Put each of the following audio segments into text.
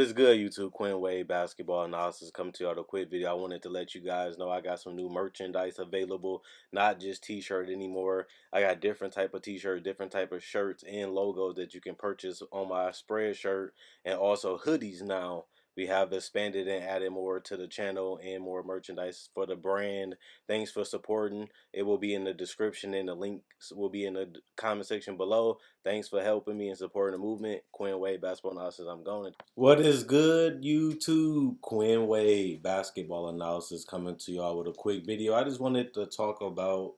is good, YouTube? Quinn Wade Basketball Analysis coming to y'all with a quick video. I wanted to let you guys know I got some new merchandise available, not just t-shirt anymore. I got different type of t-shirt, different type of shirts and logos that you can purchase on my spread shirt, and also hoodies now. We have expanded and added more to the channel and more merchandise for the brand. Thanks for supporting. It will be in the description and the links will be in the comment section below. Thanks for helping me and supporting the movement. Quinn Wade Basketball Analysis. I'm going. What is good, YouTube? Quinn Wade Basketball Analysis coming to y'all with a quick video. I just wanted to talk about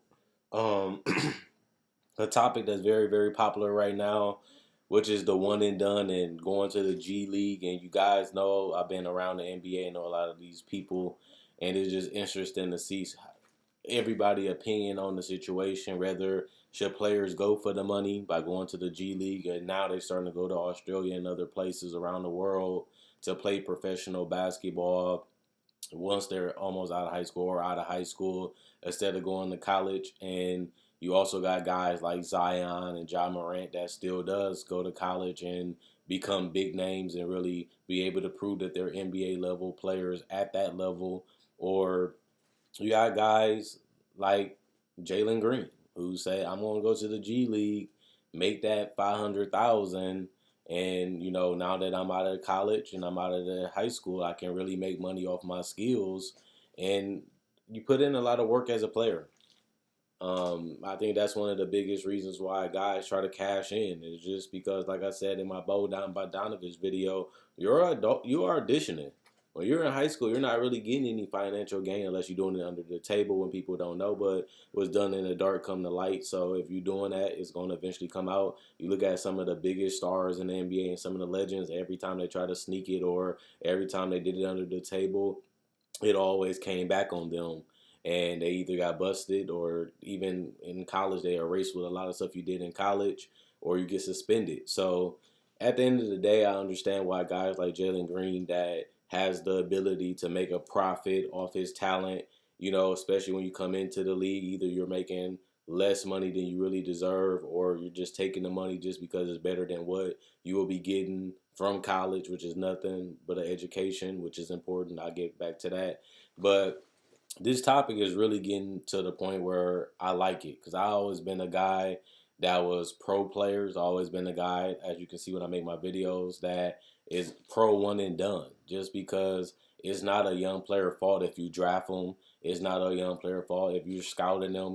um, a topic that's very, very popular right now, which is the one and done and going to the G League. And you guys know I've been around the NBA and know a lot of these people, and it's just interesting to see everybody opinion on the situation, whether should players go for the money by going to the G League, and now they're starting to go to Australia and other places around the world to play professional basketball once they're almost out of high school or out of high school instead of going to college. And you also got guys like Zion and Ja Morant that still does go to college and become big names and really be able to prove that they're NBA level players at that level. Or you got guys like Jalen Green who say, "I'm going to go to the G League, make that 500,000, and now that I'm out of college and I'm out of the high school, I can really make money off my skills." And you put in a lot of work as a player. I think that's one of the biggest reasons why guys try to cash in is just because, like I said in my Bow Down by Donovich video, you are auditioning. When you're in high school, you're not really getting any financial gain unless you're doing it under the table when people don't know, but what's done in the dark come to light. So if you're doing that, it's going to eventually come out. You look at some of the biggest stars in the NBA and some of the legends, every time they try to sneak it or every time they did it under the table, it always came back on them. And they either got busted or even in college, they erased with a lot of stuff you did in college or you get suspended. So at the end of the day, I understand why guys like Jalen Green that has the ability to make a profit off his talent, especially when you come into the league, either you're making less money than you really deserve or you're just taking the money just because it's better than what you will be getting from college, which is nothing but an education, which is important. I'll get back to that. But this topic is really getting to the point where I like it because I always been a guy that was pro players. I always been a guy, as you can see when I make my videos, that is pro one and done. Just because it's not a young player fault if you draft them. It's not a young player fault if you're scouting them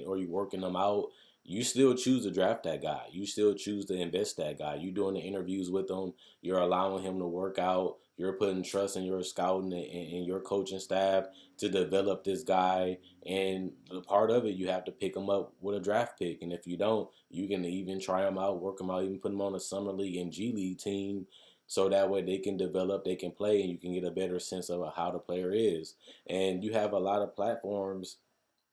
or you're working them out. You still choose to draft that guy. You still choose to invest that guy. You're doing the interviews with him. You're allowing him to work out. You're putting trust in your scouting and your coaching staff to develop this guy. And the part of it, you have to pick him up with a draft pick. And if you don't, you can even try him out, work him out, even put him on a summer league and G League team. So that way they can develop, they can play, and you can get a better sense of how the player is. And you have a lot of platforms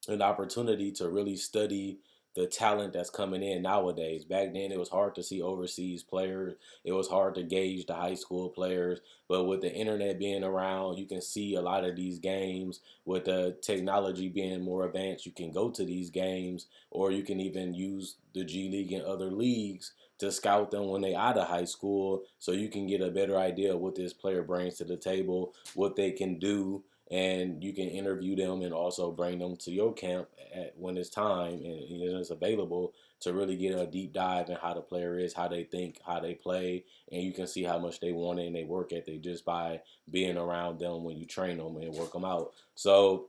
and opportunity to really study the talent that's coming in nowadays. Back then, it was hard to see overseas players. It was hard to gauge the high school players. But with the internet being around, you can see a lot of these games. With the technology being more advanced, you can go to these games, or you can even use the G League and other leagues to scout them when they out of high school, so you can get a better idea of what this player brings to the table, what they can do, and you can interview them and also bring them to your camp when it's time and it's available to really get a deep dive in how the player is, how they think, how they play, and you can see how much they want it and they work ethic just by being around them when you train them and work them out. So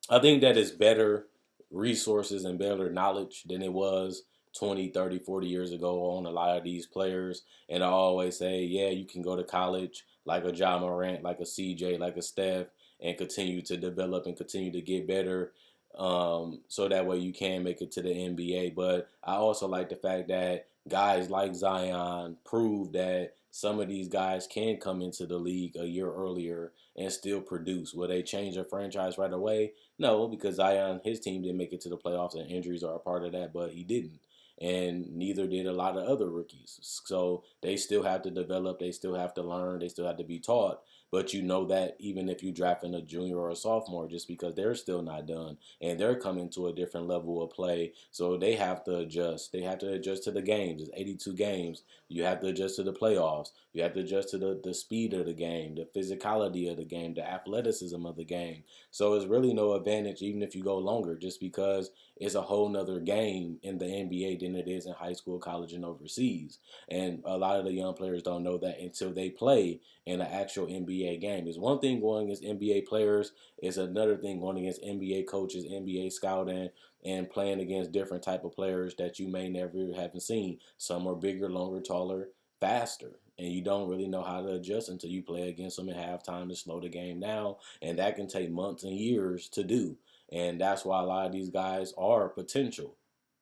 I think that is better resources and better knowledge than it was 20, 30, 40 years ago on a lot of these players. And I always say, yeah, you can go to college like a Ja Morant, like a CJ, like a Steph, and continue to develop and continue to get better. So that way you can make it to the NBA. But I also like the fact that guys like Zion prove that some of these guys can come into the league a year earlier and still produce. Will they change their franchise right away? No, because Zion, his team didn't make it to the playoffs and injuries are a part of that, but he didn't. And neither did a lot of other rookies. So they still have to develop, they still have to learn, they still have to be taught. But you know that even if you draft in a junior or a sophomore, just because they're still not done and they're coming to a different level of play, so they have to adjust. They have to adjust to the games. It's 82 games. You have to adjust to the playoffs. You have to adjust to the speed of the game, the physicality of the game, the athleticism of the game. So it's really no advantage even if you go longer, just because it's a whole nother game in the NBA than it is in high school, college, and overseas. And a lot of the young players don't know that until they play in an actual NBA game. It's one thing going against NBA players, it's another thing going against NBA coaches, NBA scouting, and playing against different type of players that you may never haven't seen. Some are bigger, longer, taller, faster. And you don't really know how to adjust until you play against them and have time to slow the game down. And that can take months and years to do. And that's why a lot of these guys are potential.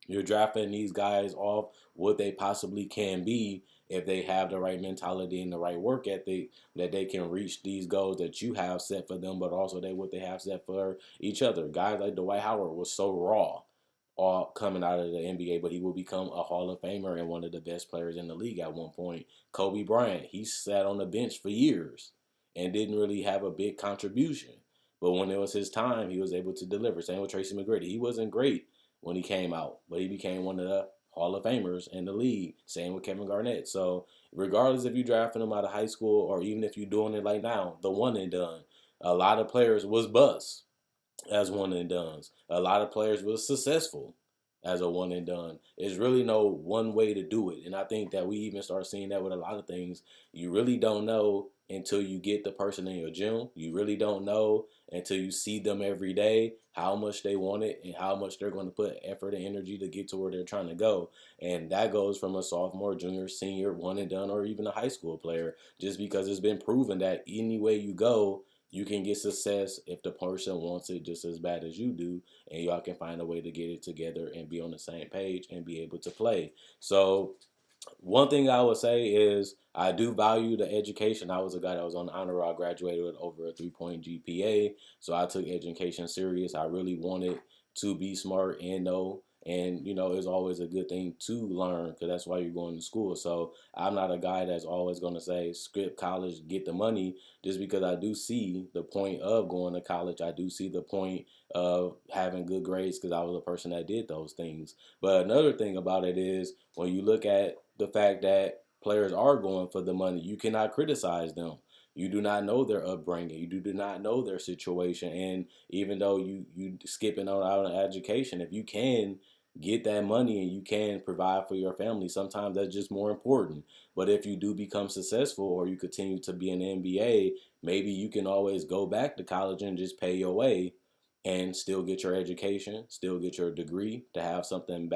You're drafting these guys off what they possibly can be if they have the right mentality and the right work ethic, that they can reach these goals that you have set for them, but also what they have set for each other. Guys like Dwight Howard was so raw all coming out of the NBA, but he will become a Hall of Famer and one of the best players in the league at one point. Kobe Bryant, he sat on the bench for years and didn't really have a big contribution. But when it was his time, he was able to deliver. Same with Tracy McGrady. He wasn't great when he came out, but he became one of the Hall of Famers in the league. Same with Kevin Garnett. So regardless if you drafting him out of high school or even if you're doing it like now, the one and done, a lot of players was bust as one and dones. A lot of players was successful as a one and done. There's really no one way to do it. And I think that we even start seeing that with a lot of things. You really don't know until you get the person in your gym. You really don't know until you see them every day how much they want it and how much they're going to put effort and energy to get to where they're trying to go. And that goes from a sophomore, junior, senior, one and done, or even a high school player, just because it's been proven that any way you go, you can get success if the person wants it just as bad as you do, and y'all can find a way to get it together and be on the same page and be able to play. So one thing I would say is I do value the education. I was a guy that was on the honor roll. I graduated with over a 3.0 GPA, so I took education serious. I really wanted to be smart and know. And, it's always a good thing to learn because that's why you're going to school. So I'm not a guy that's always going to say, skip college, get the money, just because I do see the point of going to college. I do see the point of having good grades because I was a person that did those things. But another thing about it is when you look at the fact that players are going for the money, you cannot criticize them. You do not know their upbringing. You do not know their situation. And even though you skipping out on education, if you can get that money and you can provide for your family, sometimes that's just more important. But if you do become successful or you continue to be in the NBA, maybe you can always go back to college and just pay your way and still get your education, still get your degree to have something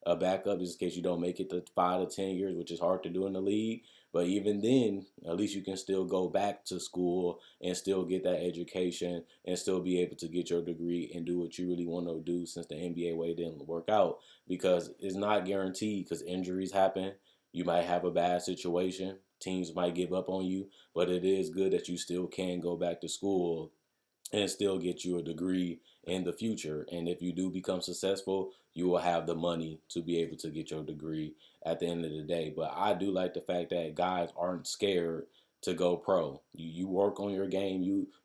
a backup just in case you don't make it to 5 to 10 years, which is hard to do in the league. But even then, at least you can still go back to school and still get that education and still be able to get your degree and do what you really want to do since the NBA way didn't work out. Because it's not guaranteed because injuries happen. You might have a bad situation. Teams might give up on you, but it is good that you still can go back to school and still get you a degree in the future. And if you do become successful, you will have the money to be able to get your degree at the end of the day. But I do like the fact that guys aren't scared to go pro. You work on your game.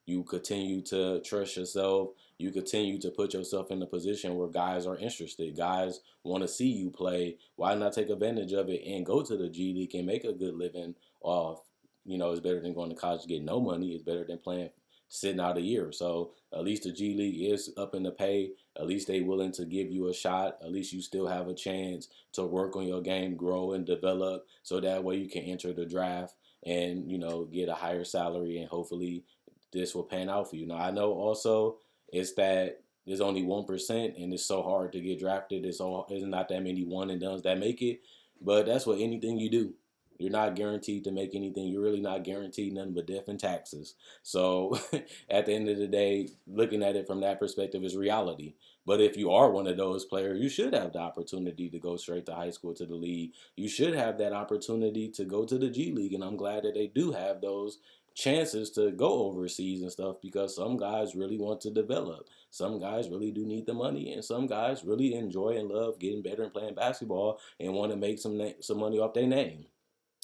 You continue to trust yourself. You continue to put yourself in a position where guys are interested. Guys want to see you play. Why not take advantage of it and go to the G League and make a good living off? It's better than going to college to get no money. It's better than playing sitting out a year. So at least the G League is up in the pay. At least they willing to give you a shot. At least you still have a chance to work on your game, grow and develop, so that way you can enter the draft and get a higher salary, and hopefully this will pan out for you. Now I know also it's that there's only 1% and it's so hard to get drafted. There's not that many one and dones that make it, but that's what anything you do. You're not guaranteed to make anything. You're really not guaranteed nothing but death and taxes. So at the end of the day, looking at it from that perspective is reality. But if you are one of those players, you should have the opportunity to go straight to high school, to the league. You should have that opportunity to go to the G League. And I'm glad that they do have those chances to go overseas and stuff, because some guys really want to develop. Some guys really do need the money, and some guys really enjoy and love getting better and playing basketball and want to make some money off their name.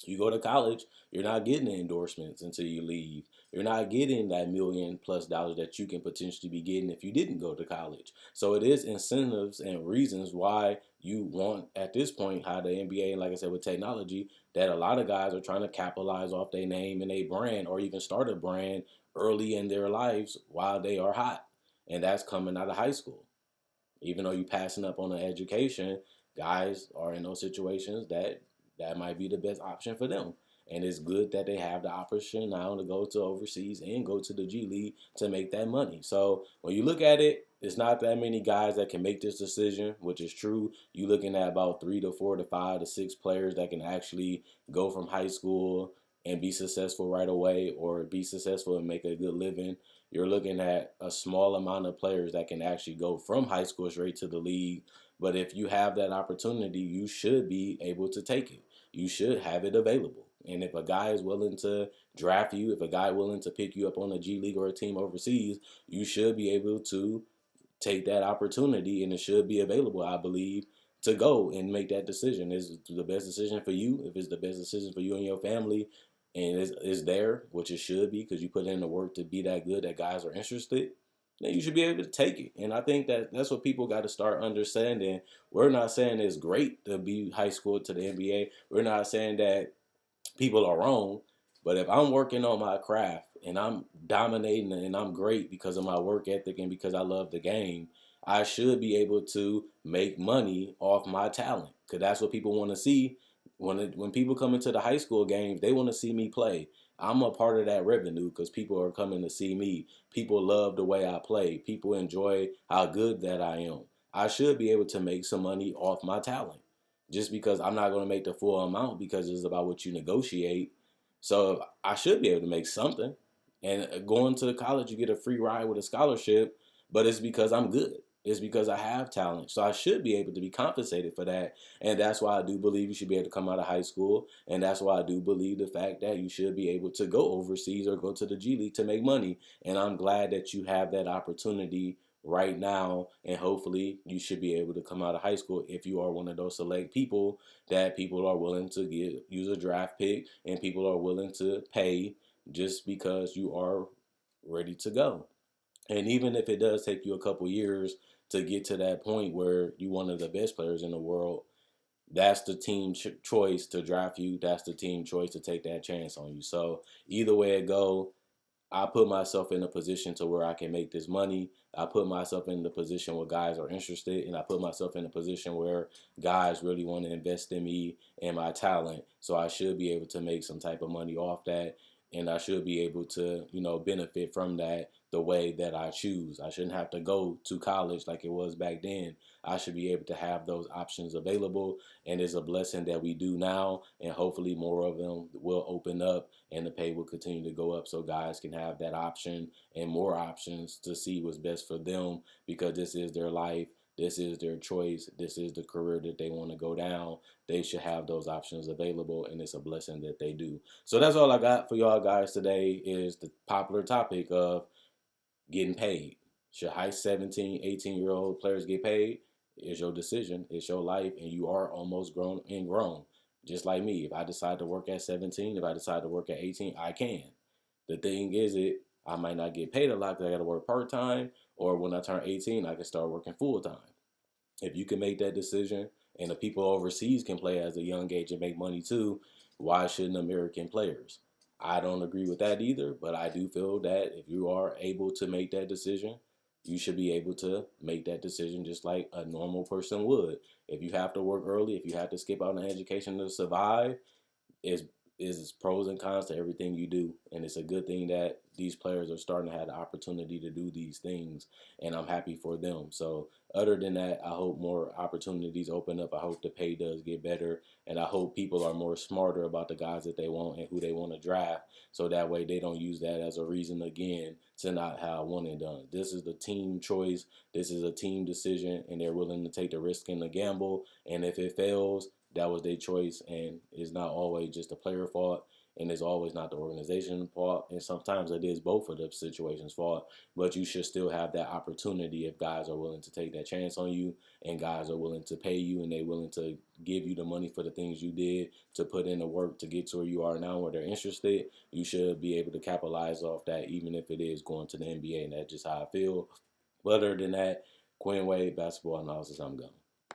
You go to college, you're not getting the endorsements until you leave. You're not getting that $1 million+ that you can potentially be getting if you didn't go to college. So it is incentives and reasons why you want, at this point, how the NBA, and like I said, with technology, that a lot of guys are trying to capitalize off their name and their brand, or even start a brand early in their lives while they are hot. And that's coming out of high school. Even though you passing up on an education, guys are in those situations that that might be the best option for them. And it's good that they have the option now to go to overseas and go to the G League to make that money. So when you look at it, it's not that many guys that can make this decision, which is true. You're looking at about 3 to 4 to 5 to 6 players that can actually go from high school and be successful right away, or be successful and make a good living. You're looking at a small amount of players that can actually go from high school straight to the league. But if you have that opportunity, you should be able to take it. You should have it available. And if a guy is willing to draft you, if a guy willing to pick you up on a G League or a team overseas, you should be able to take that opportunity, and it should be available, I believe, to go and make that decision. Is the best decision for you? If it's the best decision for you and your family, and is there, which it should be, because you put in the work to be that good that guys are interested, then you should be able to take it. And I think that that's what people got to start understanding. We're not saying it's great to be high school to the NBA. We're not saying that people are wrong. But if I'm working on my craft and I'm dominating and I'm great because of my work ethic and because I love the game, I should be able to make money off my talent, because that's what people want to see. When people come into the high school games, they want to see me play. I'm a part of that revenue because people are coming to see me. People love the way I play. People enjoy how good that I am. I should be able to make some money off my talent, just because I'm not going to make the full amount, because it's about what you negotiate. So I should be able to make something. And going to college, you get a free ride with a scholarship, but it's because I'm good. It's because I have talent. So I should be able to be compensated for that. And that's why I do believe you should be able to come out of high school. And that's why I do believe the fact that you should be able to go overseas or go to the G League to make money. And I'm glad that you have that opportunity right now, and hopefully you should be able to come out of high school if you are one of those select people that people are willing to use a draft pick, and people are willing to pay just because you are ready to go. And even if it does take you a couple years to get to that point where you're one of the best players in the world, that's the team choice to draft you. That's the team choice to take that chance on you. So either way it go, I put myself in a position to where I can make this money. I put myself in the position where guys are interested, and I put myself in a position where guys really want to invest in me and my talent. So I should be able to make some type of money off that, and I should be able to, benefit from that the way that I choose. I shouldn't have to go to college like it was back then. I should be able to have those options available, and it's a blessing that we do now, and hopefully more of them will open up and the pay will continue to go up so guys can have that option and more options to see what's best for them, because this is their life. This is their choice. This is the career that they want to go down. They should have those options available, and it's a blessing that they do. So that's all I got for y'all guys today, is the popular topic of getting paid. Should high 17, 18-year-old players get paid? It's your decision. It's your life, and you are almost grown. Just like me. If I decide to work at 17, if I decide to work at 18, I can. The thing is, I might not get paid a lot because I got to work part-time, or when I turn 18, I can start working full-time. If you can make that decision, and the people overseas can play as a young age and make money too, why shouldn't American players? I don't agree with that either, but I do feel that if you are able to make that decision, you should be able to make that decision just like a normal person would. If you have to work early, if you have to skip out on education to survive, is pros and cons to everything you do, and it's a good thing that these players are starting to have the opportunity to do these things, and I'm happy for them. So other than that, I hope more opportunities open up. I hope the pay does get better, and I hope people are more smarter about the guys that they want and who they want to draft, so that way they don't use that as a reason again to not have one and done. This is the team choice. This is a team decision, and they're willing to take the risk and the gamble, and if it fails, that was their choice, and it's not always just a player fault. and it's always not the organization's fault. And sometimes it is both of the situations' fault. But you should still have that opportunity if guys are willing to take that chance on you, and guys are willing to pay you, and they're willing to give you the money for the things you did to put in the work to get to where you are now, where they're interested. You should be able to capitalize off that, even if it is going to the NBA. And that's just how I feel. But other than that, Quinn Wade, basketball analysis, I'm gone.